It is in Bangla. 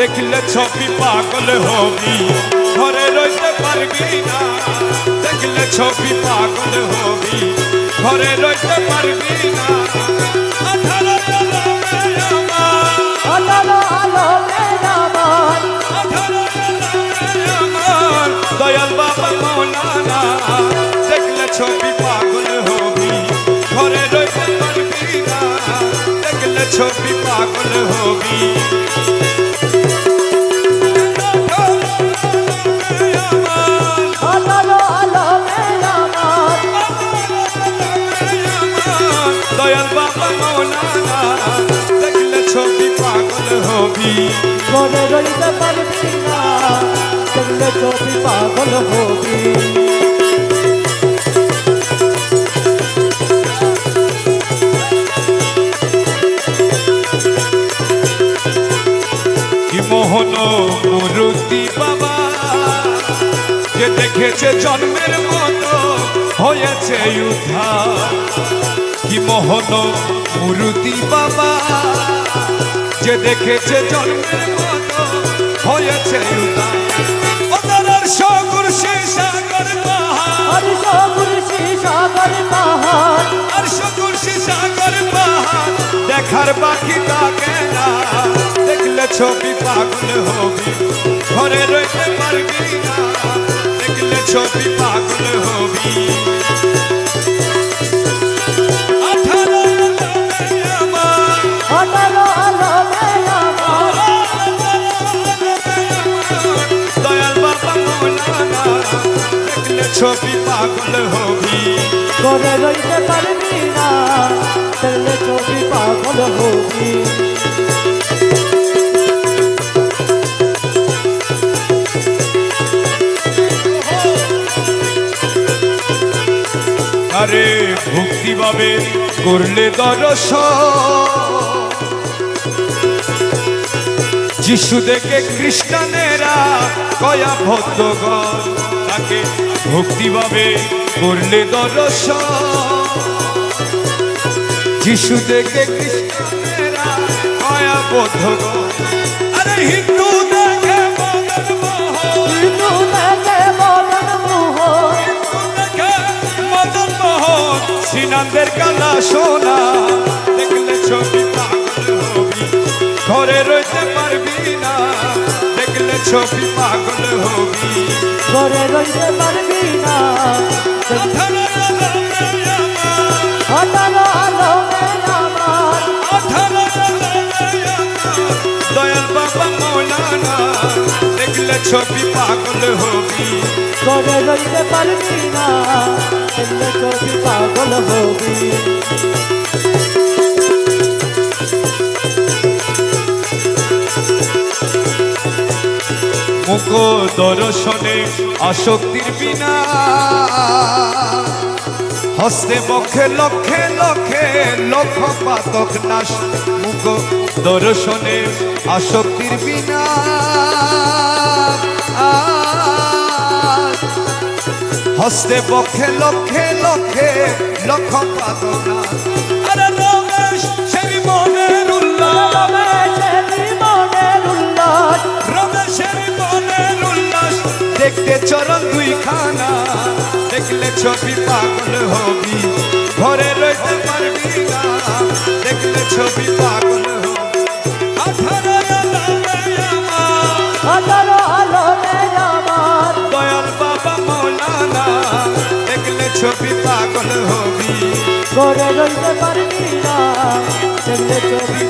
দেখলে ছবি পাগল হবি, ঘরে রইতে পারবি না। দেখলে ছবি পাগল হবি, ঘরে রইতে পারবি না। আঠারো আলো মেরা আমার, আঠারো আলো মেরা আমার, আঠারো আলো মেরা আমার, দয়াল বাবা মৌলানা। দেখলে ছবি পাগল হবি, ঘরে রইতে পারবি না। দেখলে ছবি পাগল হবি। আঠারো আলো মেরা আমার, দয়াল বাবা মৌলানা। দেখলে ছবি পাগল হবি, ঘরে রইতে পারবি না। দেখলে ছবি পাগল হবি। কি মোহন মুরুতি বাবা, যে দেখেছে জন্মের মতো হয়েছে উদ্ধার। কি মোহন মুরুতি বাবা, যে দেখেছে জন্মের মতো হয়েছে উদ্ধার। ওদার সগুর সাগর পাহাড়, আর সবুর সাগর পাহাড়, আর সগুর সাগর পাহাড় দেখার বাকি থাকে না। দেখলে ছবি পাগল হবি, ঘরে রইতে পারবি না। দেখলে ছবি পাগল হবি। আঠারো আলো মেরা আমার, আঠারো আলো মেরা আমার, দয়াল বাবা মৌলানা। দেখলে ছবি পাগল হবি, ঘরে রইতে পারবি না। দেখলে ছবি পাগল হবি। আরে ভক্তি ভাবে করলে দর্শন, যিশু দেখে খ্রিস্টানেরা কয়া ভক্তগণ। তাকে ভক্তি ভাবে করলে দর্শন, যিশু দেখে খ্রিস্টানেরা কয়া ভক্তগণ। আরে হিন্দু দেখে মদন মোহন, হিন্দু দেখে মদন মোহন, মদন মোহন সিনানদের কালা সোনা। দেখলে ছবি পাগল হবি, ঘরে রইতে পারবি না। দেখলে ছবি পাগল হবি। ঘরে রইতে পারবি না। আঠারো আলো মেরা আমার, আঠারো আলো মেরা আমার, আঠারো আলো মেরা আমার, দয়াল বাবা মৌলানা। দেখলে ছবি পাগল হবি, ঘরে রইতে পারবি না। দেখলে ছবি পাগল হবি। মুখ দর্শনে আসক্তির বিনা, হস্তে বক্ষে লক্ষে লক্ষে লক্ষ পাতক নাশ। মুখ দর্শনে আসক্তির বিনা, হস্তে বক্ষে লক্ষে লক্ষে লক্ষ পাতক নাশ। আরে রমেশ সেই মনের উল্লাস, রমেশের মনের উল্লাস, রমেশের মনের উল্লাস দেখতে চরণ দুইখানা। দেখলে ছবি পাগল হবি, ঘরে রইতে পারবি না। দেখলে ছবি পাগল হবি। আঠারো আলো মেরা আমার, আঠারো আলো মেরা আমার, দয়াল বাবা মৌলানা। দেখলে ছবি পাগল হবি, ঘরে রইতে পারবি না। দেখলে ছবি